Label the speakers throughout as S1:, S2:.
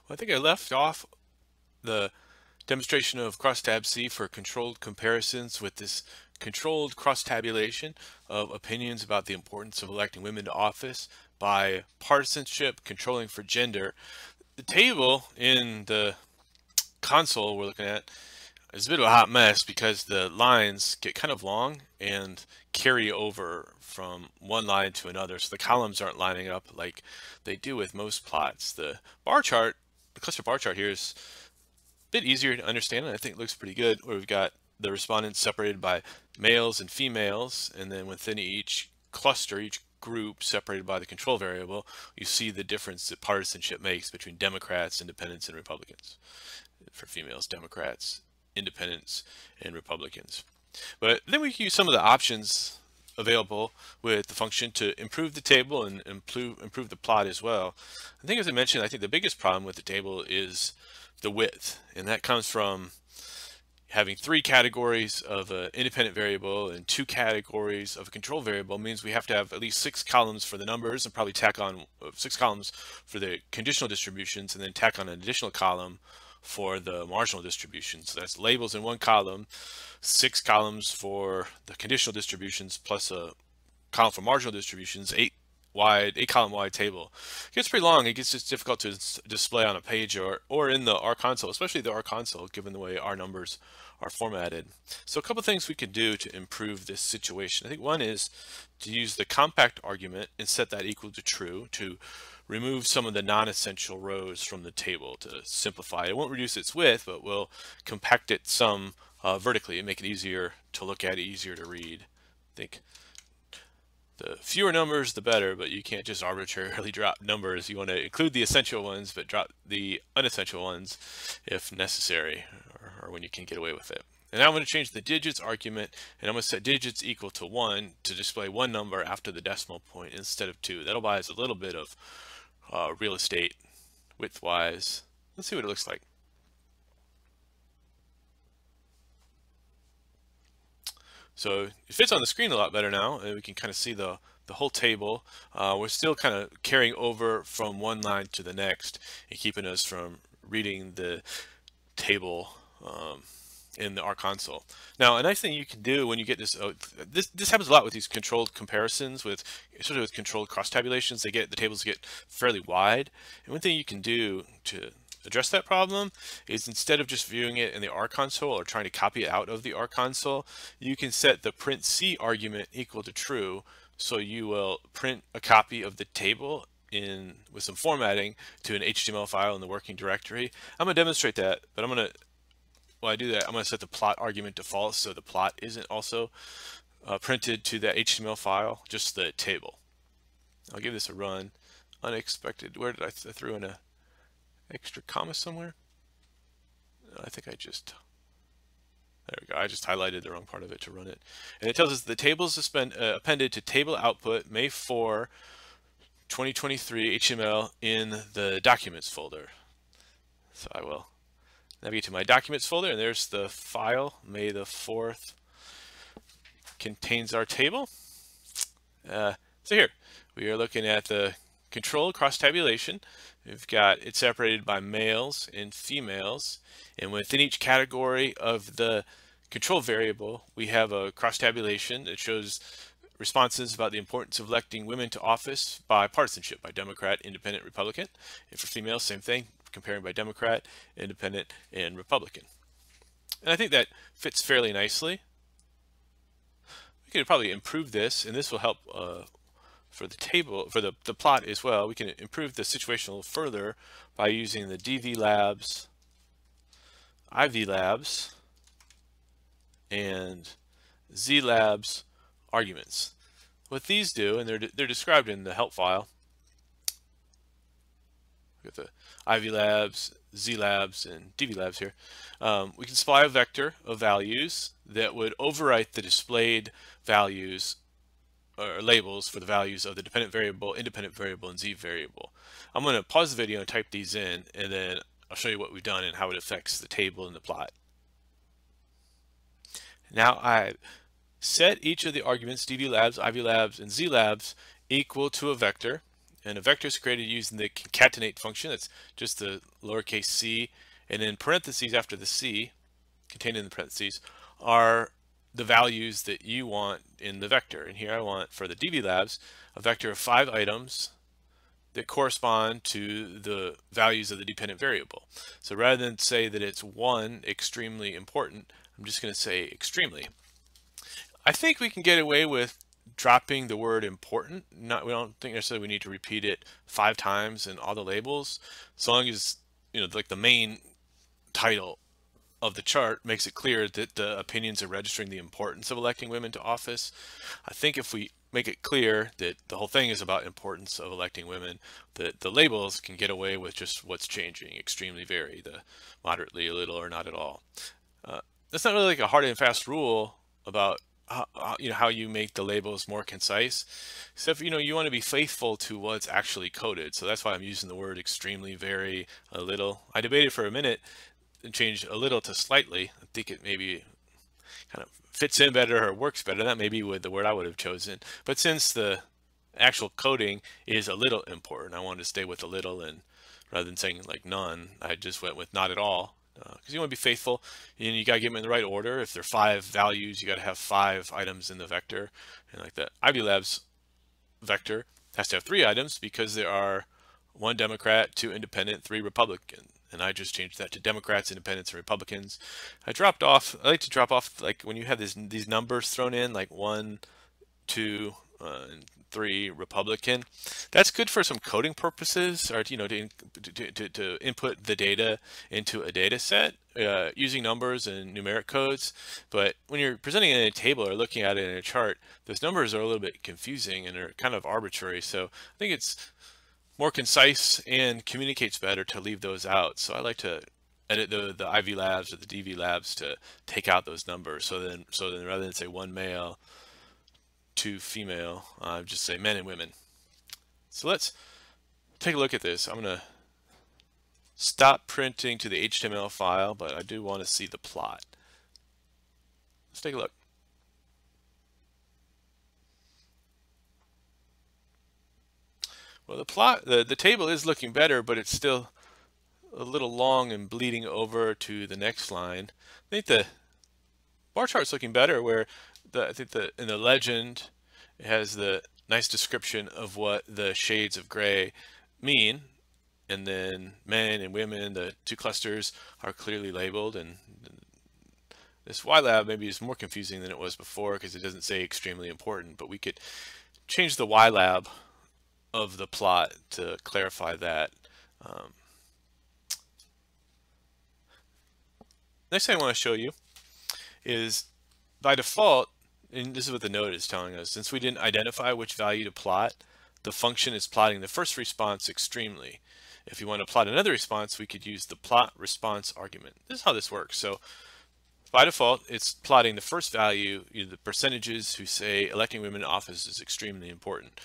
S1: Well, I think I left off the demonstration of crosstabC for controlled comparisons with this controlled cross-tabulation of opinions about the importance of electing women to office by partisanship controlling for gender. The table in the console we're looking at is a bit of a hot mess because the lines get kind of long and carry over from one line to another, so the columns aren't lining up like they do with most plots. The bar chart, the cluster bar chart here is bit easier to understand, and I think it looks pretty good, where we've got the respondents separated by males and females, and then within each cluster, each group separated by the control variable, you see the difference that partisanship makes between Democrats, Independents, and Republicans. For females, Democrats, Independents, and Republicans. But then we can use some of the options available with the function to improve the table and improve the plot as well. I think, as I mentioned, I think the biggest problem with the table is the width, and that comes from having 3 categories of an independent variable and 2 categories of a control variable. Means we have to have at least 6 columns for the numbers and probably tack on 6 columns for the conditional distributions, and then tack on an additional column for the marginal distributions. So that's labels in 1 column, 6 columns for the conditional distributions, plus a column for marginal distributions, 8 column wide table. It gets pretty long. It gets just difficult to display on a page or in the R console, especially the R console, given the way R numbers are formatted. So a couple things we could do to improve this situation. I think one is to use the compact argument and set that equal to true to remove some of the non-essential rows from the table to simplify it. It won't reduce its width, but will compact it some vertically and make it easier to look at, easier to read. I think the fewer numbers, the better, but you can't just arbitrarily drop numbers. You want to include the essential ones, but drop the unessential ones if necessary, or when you can get away with it. And now I'm going to change the digits argument, and I'm going to set digits equal to 1 to display 1 number after the decimal point instead of 2. That'll buy us a little bit of real estate width-wise. Let's see what it looks like. So it fits on the screen a lot better now, and we can kind of see the whole table. We're still kind of carrying over from one line to the next and keeping us from reading the table in the R console. Now, a nice thing you can do when you get this, this happens a lot with these controlled comparisons, especially with controlled cross tabulations. The tables get fairly wide, and one thing you can do to address that problem is, instead of just viewing it in the R console or trying to copy it out of the R console, you can set the print C argument equal to true. So you will print a copy of the table with some formatting to an HTML file in the working directory. I'm going to demonstrate that, but while I do that, I'm going to set the plot argument to false, so the plot isn't also printed to that HTML file, just the table. I'll give this a run. Unexpected. Where did I throw in a extra comma somewhere? I think there we go. I just highlighted the wrong part of it to run it. And it tells us the table is appended to table output May 4, 2023 HTML in the documents folder. So I will navigate to my documents folder, and there's the file. May the 4th contains our table. So here we are looking at the control cross tabulation. We've got it separated by males and females, and within each category of the control variable we have a cross tabulation that shows responses about the importance of electing women to office by partisanship, by Democrat, Independent, Republican. And for females, same thing, comparing by Democrat, Independent, and Republican. And I think that fits fairly nicely. We could probably improve this, and this will help for the table, for the plot as well. We can improve the situation a little further by using the dvlabs, ivlabs, and zlabs arguments. What these do, and they're described in the help file. We've got the ivlabs, zlabs, and dvlabs here. We can supply a vector of values that would overwrite the displayed values or labels for the values of the dependent variable, independent variable, and z variable. I'm going to pause the video and type these in, and then I'll show you what we've done and how it affects the table and the plot. Now I set each of the arguments, dvlabs, ivlabs, and zlabs, equal to a vector, And a vector is created using the concatenate function. That's just the lowercase c, and then parentheses after the c, contained in the parentheses, are the values that you want in the vector. And here I want, for the dvlabs, a vector of 5 items that correspond to the values of the dependent variable. So rather than say that it's 1 extremely important, I'm just going to say extremely. I think we can get away with dropping the word important. We don't think necessarily we need to repeat it 5 times in all the labels, so long as, you know, like the main title of the chart makes it clear that the opinions are registering the importance of electing women to office. I think if we make it clear that the whole thing is about importance of electing women, that the labels can get away with just what's changing: extremely, very, the moderately, a little, or not at all. That's not really like a hard and fast rule about how you make the labels more concise, except you want to be faithful to what's actually coded. So that's why I'm using the word extremely, very, a little. I debated for a minute and changed a little to slightly. I think it maybe kind of fits in better or works better. That may be with the word I would have chosen, but since the actual coding is a little important, I wanted to stay with a little, and rather than saying like none, I just went with not at all. Because you want to be faithful, and you got to get them in the right order. If there are 5 values, you got to have 5 items in the vector. And like the ivlabs vector has to have 3 items because there are 1 Democrat, 2 Independent, 3 Republican. And I just changed that to Democrats, Independents, and Republicans. I like to drop off, like when you have these numbers thrown in, like 1, 2, and 3 Republican. That's good for some coding purposes, or to input the data into a data set using numbers and numeric codes. But when you're presenting it in a table or looking at it in a chart, those numbers are a little bit confusing and are kind of arbitrary. So I think it's more concise and communicates better to leave those out. So I like to edit the ivlabs or the dvlabs to take out those numbers. So then rather than say 1 male, 2 female, just say men and women. So let's take a look at this. I'm going to stop printing to the HTML file, but I do want to see the plot. Let's take a look. Well, the table is looking better, but it's still a little long and bleeding over to the next line. I think the bar chart's looking better, where in the legend it has the nice description of what the shades of gray mean, and then men and women, the 2 clusters, are clearly labeled. And this ylab maybe is more confusing than it was before because it doesn't say extremely important, but we could change the ylab of the plot to clarify that. Next thing I want to show you is, by default, and this is what the node is telling us, since we didn't identify which value to plot, the function is plotting the first response extremely. If you want to plot another response, we could use the plot response argument. This is how this works. So by default, it's plotting the first value, the percentages who say electing women in office is extremely important.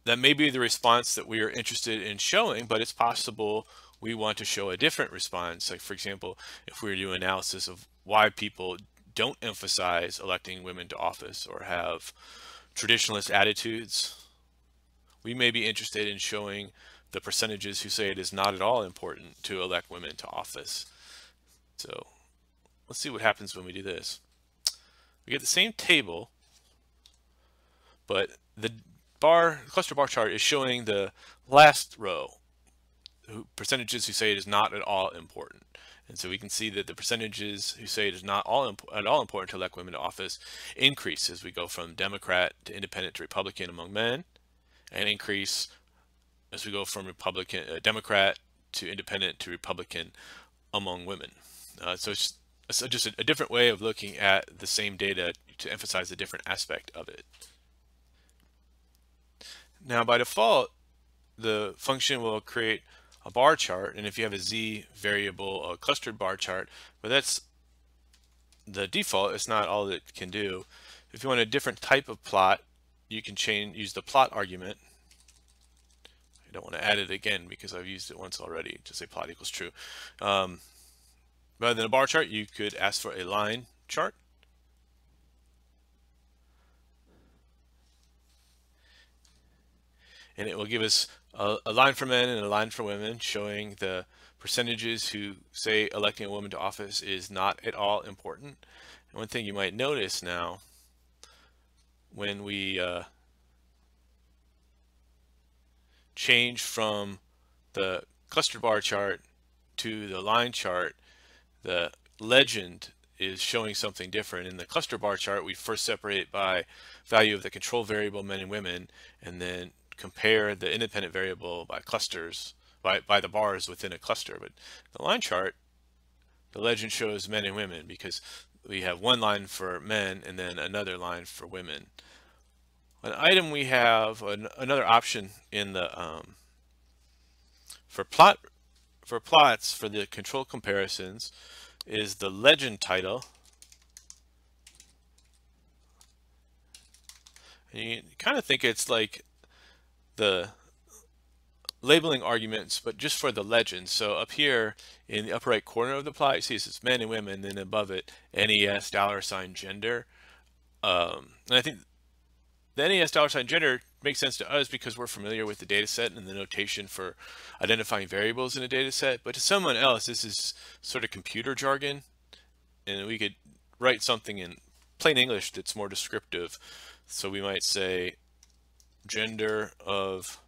S1: That may be the response that we are interested in showing, but it's possible we want to show a different response. Like, for example, if we were doing analysis of why people don't emphasize electing women to office or have traditionalist attitudes, we may be interested in showing the percentages who say it is not at all important to elect women to office. So let's see what happens when we do this. We get the same table, but the cluster bar chart is showing the last row, percentages who say it is not at all important. And so we can see that the percentages who say it is not at all important to elect women to office increase as we go from Democrat to Independent to Republican among men, and increase as we go from Democrat to Independent to Republican among women. So it's just a different way of looking at the same data to emphasize a different aspect of it. Now, by default, the function will create a bar chart, and if you have a z variable, a clustered bar chart, but that's the default. It's not all it can do. If you want a different type of plot, you can use the plot argument. I don't want to add it again because I've used it once already to say plot equals true. Rather than a bar chart, you could ask for a line chart. and it will give us a line for men and a line for women, showing the percentages who say electing a woman to office is not at all important. And one thing you might notice now, when we change from the cluster bar chart to the line chart, the legend is showing something different. In the cluster bar chart, we first separate by value of the control variable men and women, and then compare the independent variable by clusters, by the bars within a cluster. But the line chart, the legend shows men and women because we have one line for men and then another line for women. An item we have, another option in the for plots for the control comparisons is the legend title. And you kind of think it's like the labeling arguments, but just for the legend. So up here in the upper right corner of the plot, you see it says men and women, then above it NES $gender. And I think the NES $gender makes sense to us because we're familiar with the data set and the notation for identifying variables in a data set. But to someone else, this is sort of computer jargon, and we could write something in plain English that's more descriptive. So we might say gender of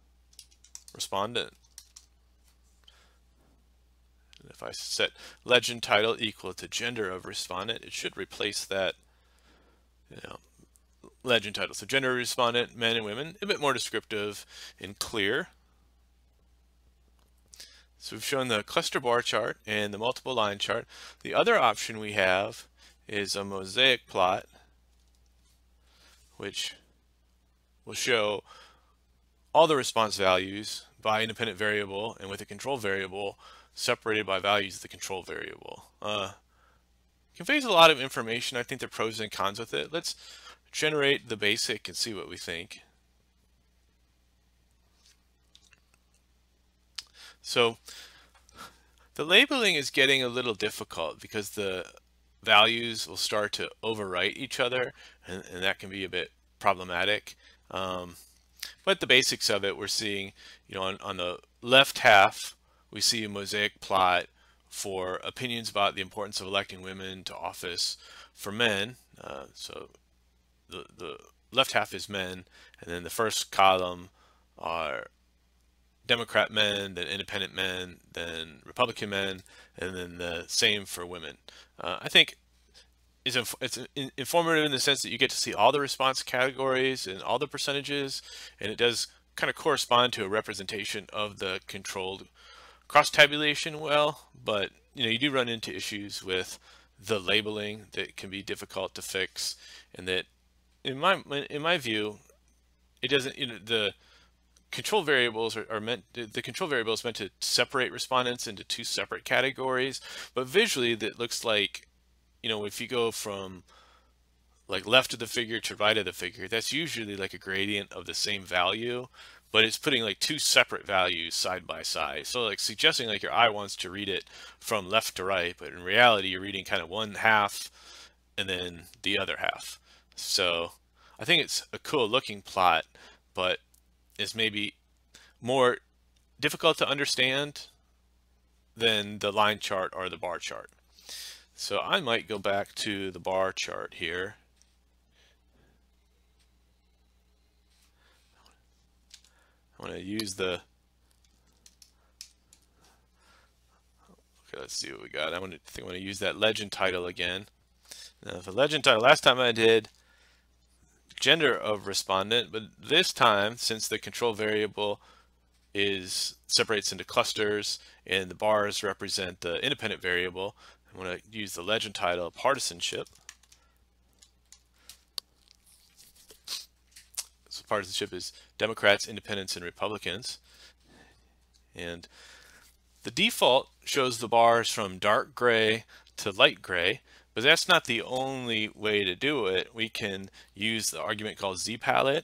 S1: respondent. And if I set legend title equal to gender of respondent, it should replace that, legend title. So gender of respondent, men and women, a bit more descriptive and clear. So we've shown the cluster bar chart and the multiple line chart. The other option we have is a mosaic plot, which will show all the response values by independent variable and with a control variable separated by values of the control variable. Conveys a lot of information. I think there are pros and cons with it. Let's generate the basic and see what we think. So the labeling is getting a little difficult because the values will start to overwrite each other, and that can be a bit problematic. But the basics of it, we're seeing, on the left half, we see a mosaic plot for opinions about the importance of electing women to office for men. So the left half is men, and then the first column are Democrat men, then independent men, then Republican men, and then the same for women. I think it's informative in the sense that you get to see all the response categories and all the percentages, and it does kind of correspond to a representation of the controlled cross tabulation well, but you do run into issues with the labeling that can be difficult to fix, and that in my view, it doesn't, the control variables are meant, the control variable is meant to separate respondents into two separate categories, but visually that looks like, if you go from like left of the figure to right of the figure, that's usually like a gradient of the same value, but it's putting like two separate values side by side. So like suggesting like your eye wants to read it from left to right, but in reality you're reading kind of one half and then the other half. So I think it's a cool looking plot, but it's maybe more difficult to understand than the line chart or the bar chart. So I might go back to the bar chart here. I want to use the, okay, let's see what we got. I want to use that legend title again. Now the legend title, last time I did gender of respondent, but this time, since the control variable separates into clusters and the bars represent the independent variable, I'm going to use the legend title partisanship. So partisanship is Democrats, Independents, and Republicans. And the default shows the bars from dark gray to light gray, but that's not the only way to do it. We can use the argument called zpalette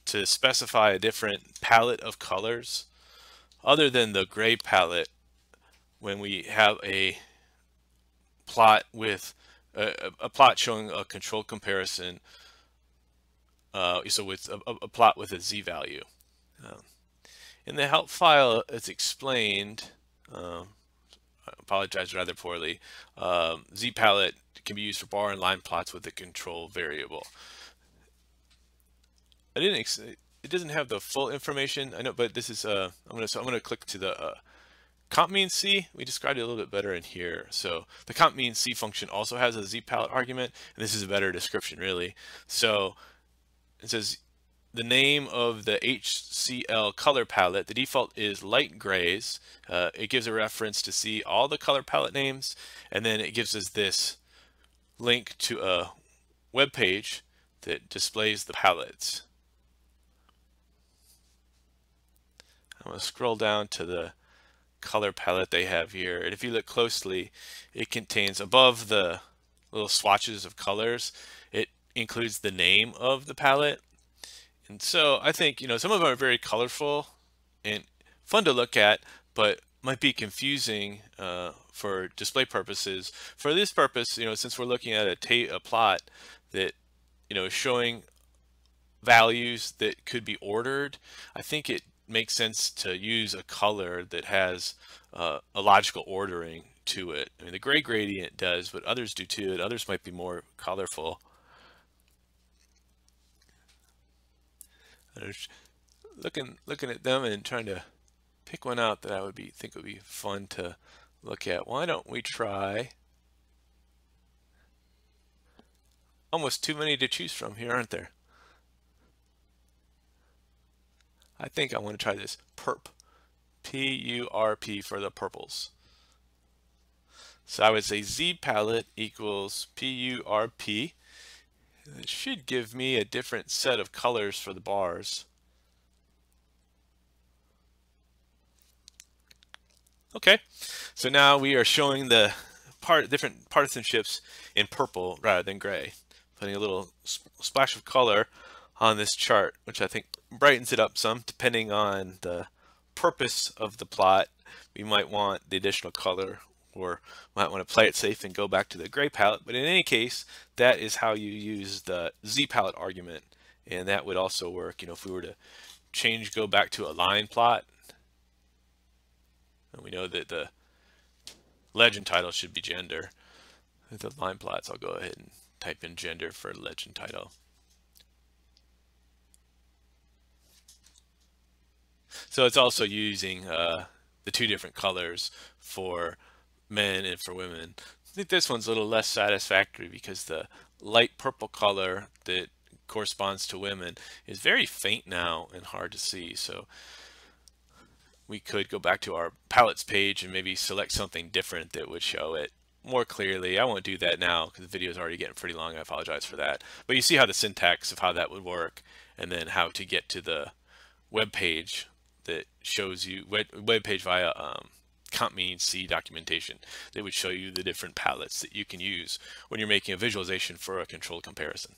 S1: to specify a different palette of colors other than the gray palette when we have a plot with a plot showing a control comparison so with a plot with a z-value. In the help file, it's explained, I apologize rather poorly, z-palette can be used for bar and line plots with a control variable. It doesn't have the full information, I know, but this is I'm gonna click to the comp mean c. We described it a little bit better in here. So the comp mean c function also has a z-palette argument, and this is a better description really. So it says the name of the HCl color palette, the default is light grays. It gives a reference to see all the color palette names, and then it gives us this link to a web page that displays the palettes. I'm going to scroll down to the color palette they have here, and if you look closely, it contains, above the little swatches of colors, it includes the name of the palette. And so I think, you know, some of them are very colorful and fun to look at, but might be confusing for display purposes. For this purpose, you know, since we're looking at a plot that, you know, is showing values that could be ordered, I think it makes sense to use a color that has a logical ordering to it. I mean, the gray gradient does, but others do too, and others might be more colorful. Looking at them and trying to pick one out that I would think would be fun to look at. Why don't we try? Almost too many to choose from here, aren't there? I think I want to try this perp, P-U-R-P for the purples. So I would say Z palette equals P-U-R-P. It should give me a different set of colors for the bars. Okay, so now we are showing the different partisanships in purple rather than gray, putting a little splash of color on this chart, which I think brightens it up some. Depending on the purpose of the plot, we might want the additional color, or might want to play it safe and go back to the gray palette. But in any case, that is how you use the Z palette argument, and that would also work, you know, if we were to go back to a line plot. And we know that the legend title should be gender. With the line plots, I'll go ahead and type in gender for legend title. So it's also using the two different colors for men and for women. I think this one's a little less satisfactory because the light purple color that corresponds to women is very faint now and hard to see. So we could go back to our palettes page and maybe select something different that would show it more clearly. I won't do that now because the video is already getting pretty long. I apologize for that. But you see how the syntax of how that would work, and then how to get to the web page that shows you web page via comp mean C documentation that would show you the different palettes that you can use when you're making a visualization for a controlled comparison.